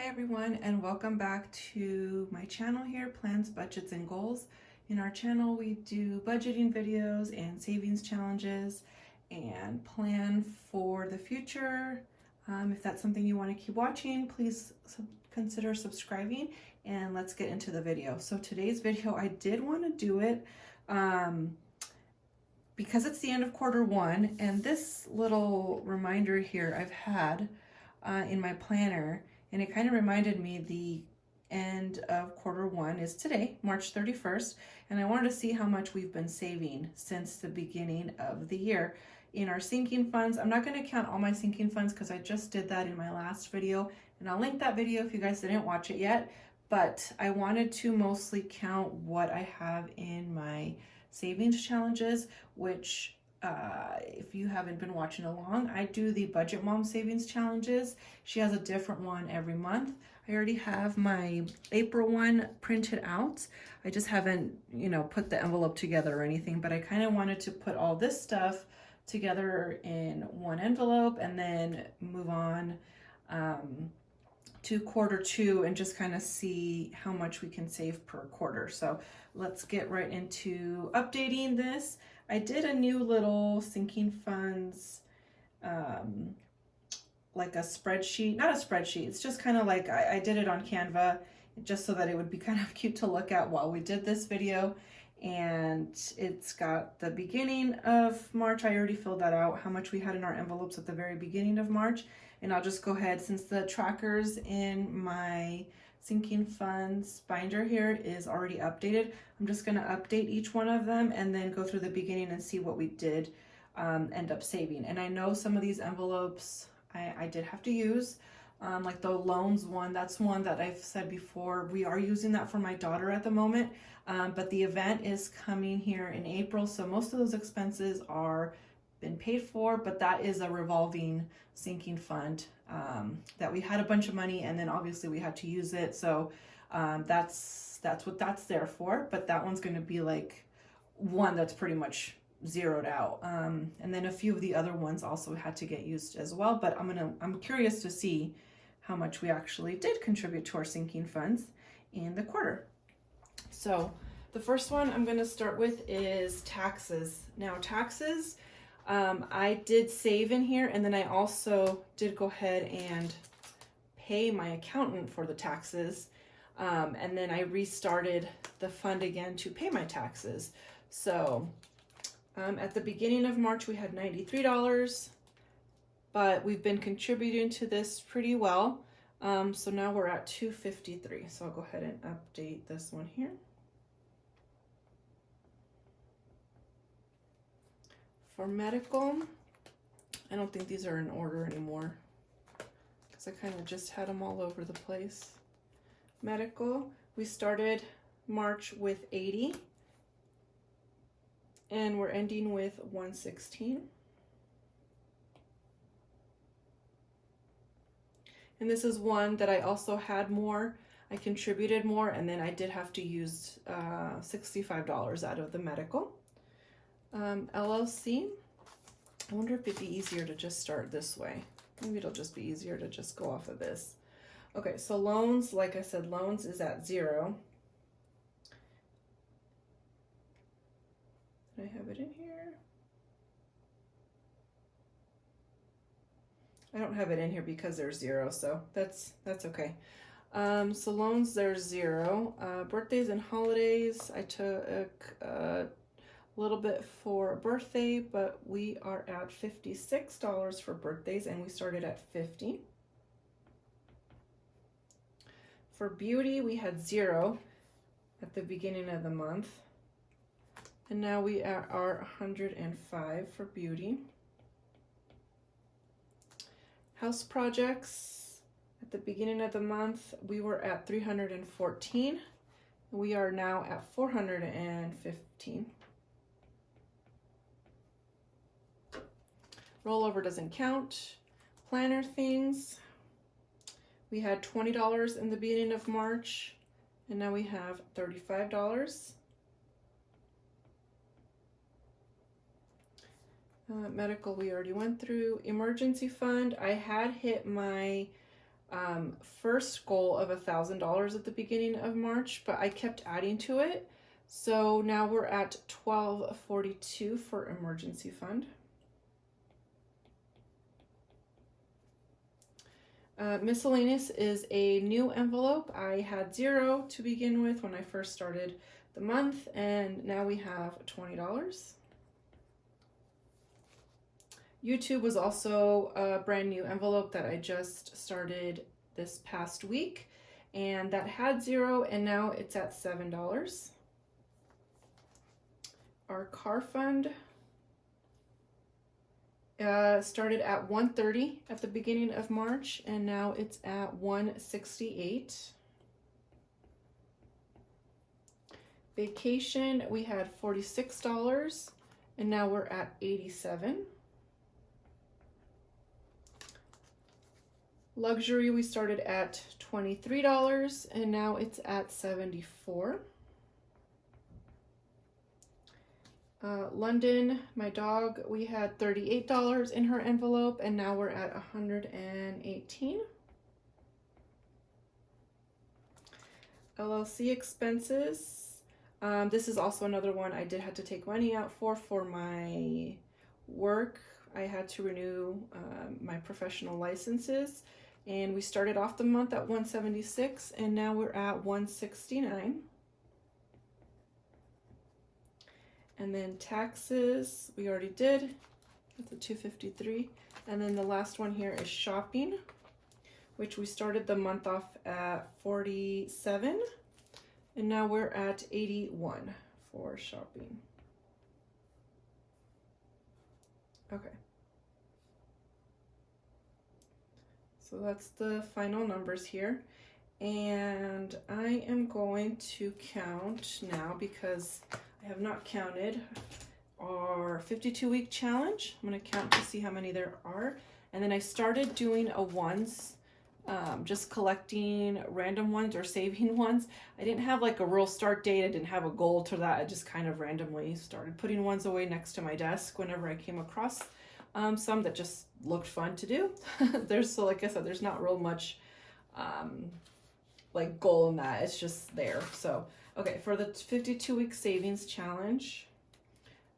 Hi everyone, and welcome back to my channel here, Plans, Budgets, and Goals. In our channel we do budgeting videos and savings challenges and plan for the future. If that's something you want to keep watching, please consider subscribing, and let's get into the video. So today's video, I did want to do it because it's the end of quarter one, and this little reminder here I've had in my planner, and it kind of reminded me the end of quarter one is today, March 31st, and I wanted to see how much we've been saving since the beginning of the year in our sinking funds. I'm not going to count all my sinking funds because I just did that in my last video, and I'll link that video if you guys didn't watch it yet, but I wanted to mostly count what I have in my savings challenges, which if you haven't been watching along, I do the Budget Mom savings challenges. She has a different one every month. I already have my April one printed out. I just haven't, put the envelope together or anything, but I kind of wanted to put all this stuff together in one envelope and then move on to quarter two and just kind of see how much we can save per quarter. So let's get right into updating this. I did a new little sinking funds, like a spreadsheet, not a spreadsheet, it's just kind of like, I did it on Canva just so that it would be kind of cute to look at while we did this video. And it's got the beginning of March, I already filled that out, how much we had in our envelopes at the very beginning of March. And I'll just go ahead, since the trackers in my sinking funds binder here is already updated, I'm just going to update each one of them and then go through the beginning and see what we did end up saving. And I know some of these envelopes I did have to use, like the loans one, that's one that I've said before, we are using that for my daughter at the moment, but the event is coming here in April, so most of those expenses are been paid for, but that is a revolving sinking fund that we had a bunch of money and then obviously we had to use it, so that's what that's there for. But that one's going to be like one that's pretty much zeroed out, and then a few of the other ones also had to get used as well, but I'm curious to see how much we actually did contribute to our sinking funds in the quarter. So the first one I'm going to start with is taxes. Now taxes, I did save in here, and then I also did go ahead and pay my accountant for the taxes, and then I restarted the fund again to pay my taxes. So at the beginning of March we had $93, but we've been contributing to this pretty well, so now we're at $253. So I'll go ahead and update this one here. For medical, I don't think these are in order anymore because I kind of just had them all over the place. Medical, we started March with 80 and we're ending with 116. And this is one that I also had more. I contributed more, and then I did have to use $65 out of the medical. Llc, I wonder if it'd be easier to just start this way. Maybe it'll just be easier to just go off of this. Okay, so loans, like I said, loans is at 0. Did I have it in here? I don't have it in here because there's 0, so that's okay. So loans, there's 0. Birthdays and holidays, I took a little bit for birthday, but we are at $56 for birthdays, and we started at 50. For beauty, we had 0 at the beginning of the month, and now we are 105 for beauty. House projects, at the beginning of the month, we were at 314. We are now at 415. Rollover doesn't count. Planner things, we had $20 in the beginning of March, and now we have $35. Medical we already went through. Emergency fund, I had hit my first goal of $1,000 at the beginning of March, but I kept adding to it. So now we're at $1,242 for emergency fund. Miscellaneous is a new envelope. I had 0 to begin with when I first started the month, and now we have $20. YouTube was also a brand new envelope that I just started this past week, and that had 0, and now it's at $7. Our car fund started at $130 at the beginning of March, and now it's at $168. Vacation, we had $46, and now we're at $87. Luxury, we started at $23, and now it's at $74. London, my dog, we had $38 in her envelope, and now we're at $118. Llc Expenses, this is also another one I did have to take money out for my work. I had to renew my professional licenses, and we started off the month at $176, and now we're at $169. And then taxes, we already did, that's a $253. And then the last one here is shopping, which we started the month off at $47, and now we're at $81 for shopping. Okay. So that's the final numbers here. And I am going to count now because I have not counted our 52-week challenge. I'm going to count to see how many there are. And then I started doing a ones, just collecting random ones or saving ones. I didn't have like a real start date. I didn't have a goal to that. I just kind of randomly started putting ones away next to my desk whenever I came across some that just looked fun to do. So like I said, there's not real much like goal in that. It's just there. So okay, for the 52-week savings challenge,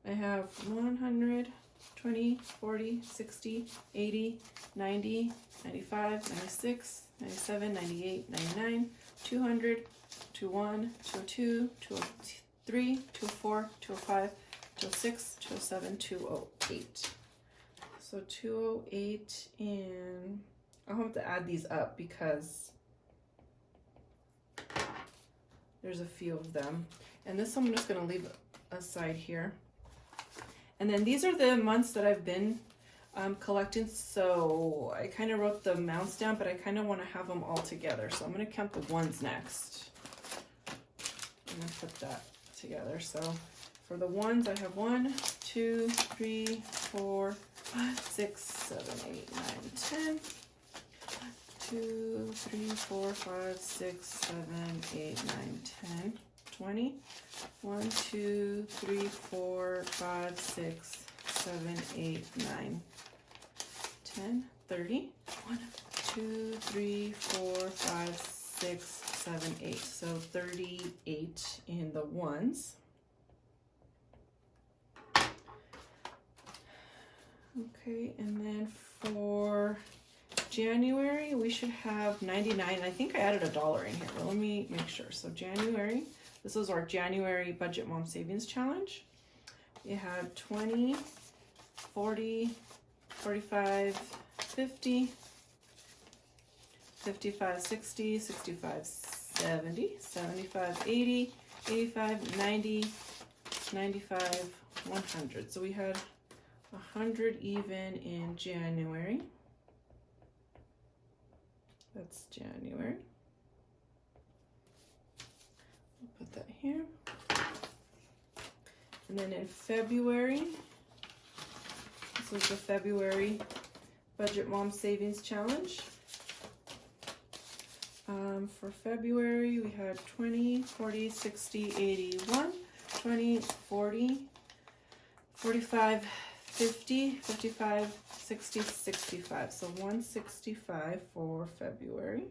I have 100, 20, 40, 60, 80, 90, 95, 96, 97, 98, 99, 200, 201, 202, 203, 204, 205, 206, 207, 208. So 208 in, I'll have to add these up because there's a few of them. And this I'm just going to leave aside here. And then these are the months that I've been collecting. So I kind of wrote the amounts down, but I kind of want to have them all together. So I'm going to count the ones next. I'm going to put that together. So for the ones, I have 1, 2, 3, 4, 5, 6, 7, 8, 9, 10. 2, 3, 4, 5, 6, 7, 8, 9, 10, 20. 1, 2, 3, 4, 5, 6, 7, 8, 9, 10, 30. 1, 2, 3, 4, 5, 6, 7, 8. So 38 in the ones. Okay, and then for January, we should have 99. I think I added $1 in here, but let me make sure. So January, this is our January Budget Mom Savings Challenge. We had 20, 40, 45, 50, 55, 60, 65, 70, 75, 80, 85, 90, 95, 100. So we had 100 even in January. That's January. I'll put that here. And then in February, this was the February Budget Mom Savings Challenge. For February, we had 20, 40, 60, 81, 20, 40, 45, 50, 55, 60, 65. So 165 for February.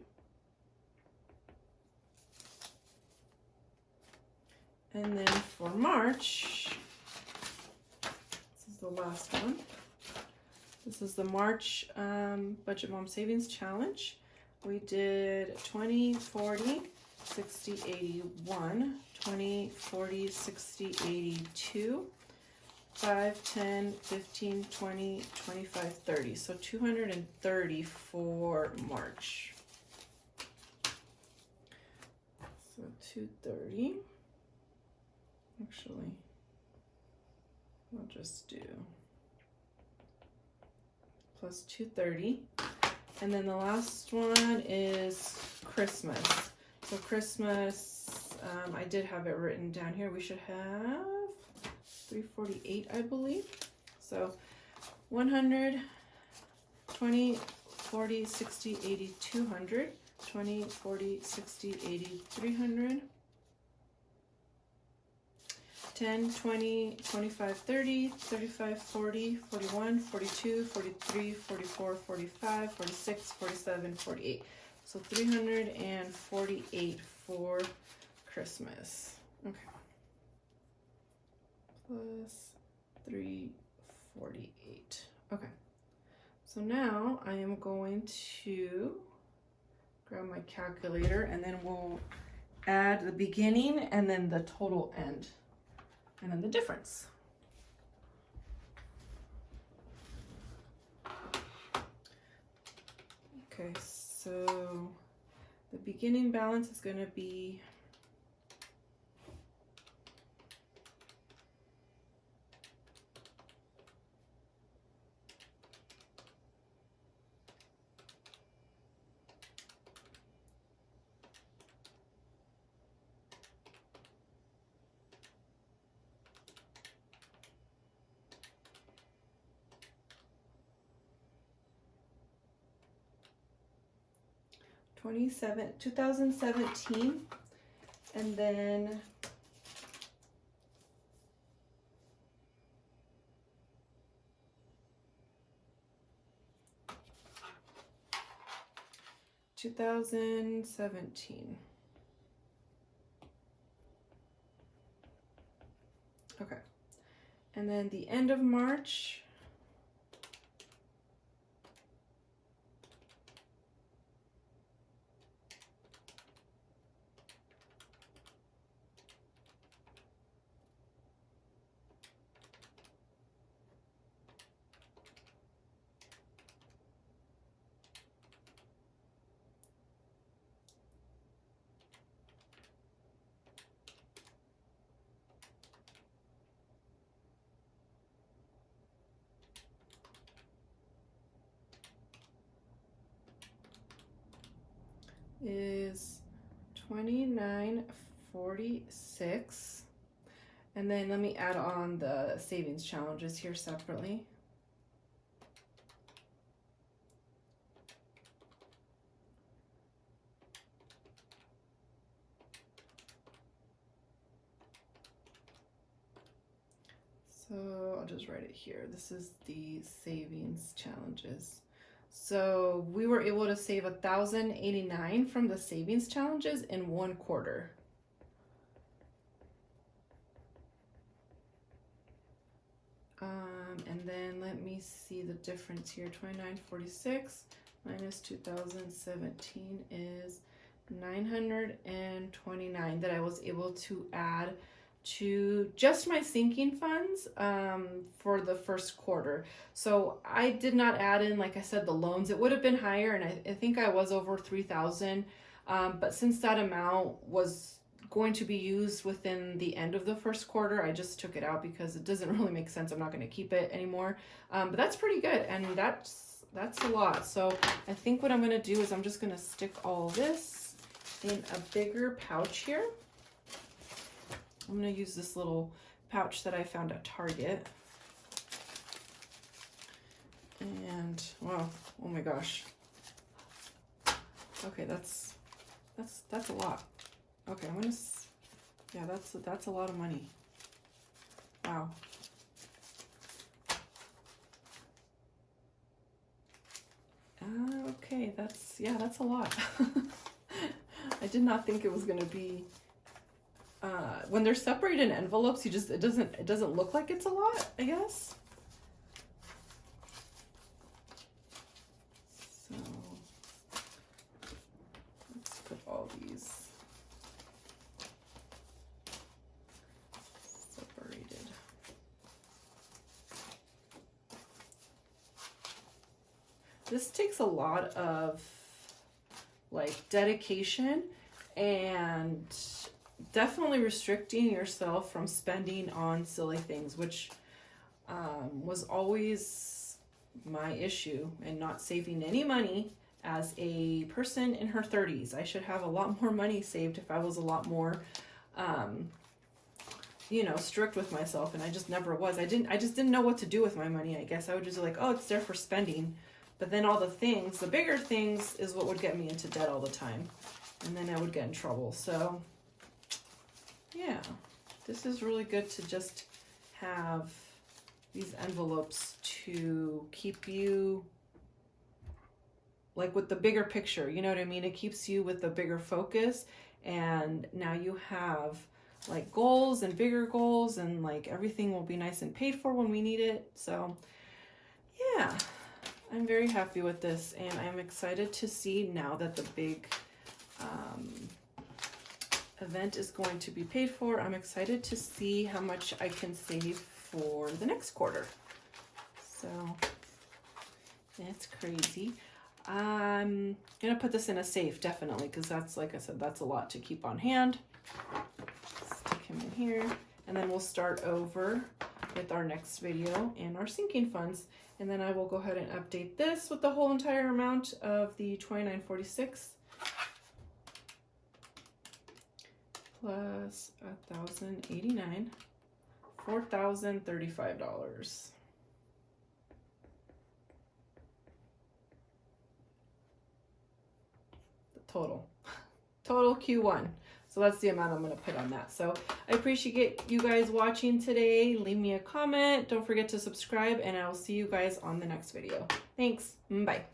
And then for March, this is the last one. This is the March Budget Mom Savings Challenge. We did 20, 40, 60, 81, 20, 40, 60, 82, 5, 10, 15, 20, 25, 30. So 230 for March. So 230. Actually, I'll just do plus 230. And then the last one is Christmas. So Christmas, I did have it written down here. We should have 348, I believe. So 100, 20, 40, 60, 80, 200, 20, 40, 60, 80, 300, 10, 20, 25, 30, 35, 40, 41, 42, 43, 44, 45, 46, 47, 48. So 348 for Christmas. Okay. Plus 348. Okay. So now I am going to grab my calculator and then we'll add the beginning and then the total end. And then the difference. Okay, so the beginning balance is going to be $27,2017, and then $2017. Okay, and then the end of March. Is 2946, and then let me add on the savings challenges here separately. So I'll just write it here. This is the savings challenges. So we were able to save $1,089 from the savings challenges in 1 quarter. And then let me see the difference here. 2946 minus 2017 is 929 that I was able to add to just my sinking funds for the first quarter. So I did not add in, like I said, the loans. It would have been higher, and I think I was over 3,000. But since that amount was going to be used within the end of the first quarter, I just took it out because it doesn't really make sense. I'm not going to keep it anymore. But that's pretty good, and that's a lot. So I think what I'm going to do is I'm just going to stick all this in a bigger pouch here. I'm going to use this little pouch that I found at Target. And wow, oh my gosh. Okay, that's a lot. Okay, I'm going to, yeah, that's a lot of money. Wow. that's a lot. I did not think it was going to be, when they're separated in envelopes, it doesn't look like it's a lot, I guess. So let's put all these separated. This takes a lot of like dedication and definitely restricting yourself from spending on silly things, which was always my issue, and not saving any money as a person in her 30s. I should have a lot more money saved if I was a lot more you know, strict with myself, and I just never was. I just didn't know what to do with my money, I guess. I would just be like, oh, it's there for spending. But then all the things, the bigger things, is what would get me into debt all the time. And then I would get in trouble. So, yeah, this is really good to just have these envelopes to keep you, like, with the bigger picture. You know what I mean? It keeps you with the bigger focus. And now you have, like, goals and bigger goals. And, like, everything will be nice and paid for when we need it. So, yeah. I'm very happy with this, and I'm excited to see now that the big event is going to be paid for. I'm excited to see how much I can save for the next quarter. So that's crazy. I'm gonna put this in a safe, definitely, because that's, like I said, that's a lot to keep on hand. Stick him in here, and then we'll start over with our next video and our sinking funds. And then I will go ahead and update this with the whole entire amount of the $29.46 plus $1,089, $4,035. The total Q1. So that's the amount I'm going to put on that. So I appreciate you guys watching today. Leave me a comment. Don't forget to subscribe, and I'll see you guys on the next video. Thanks. Bye.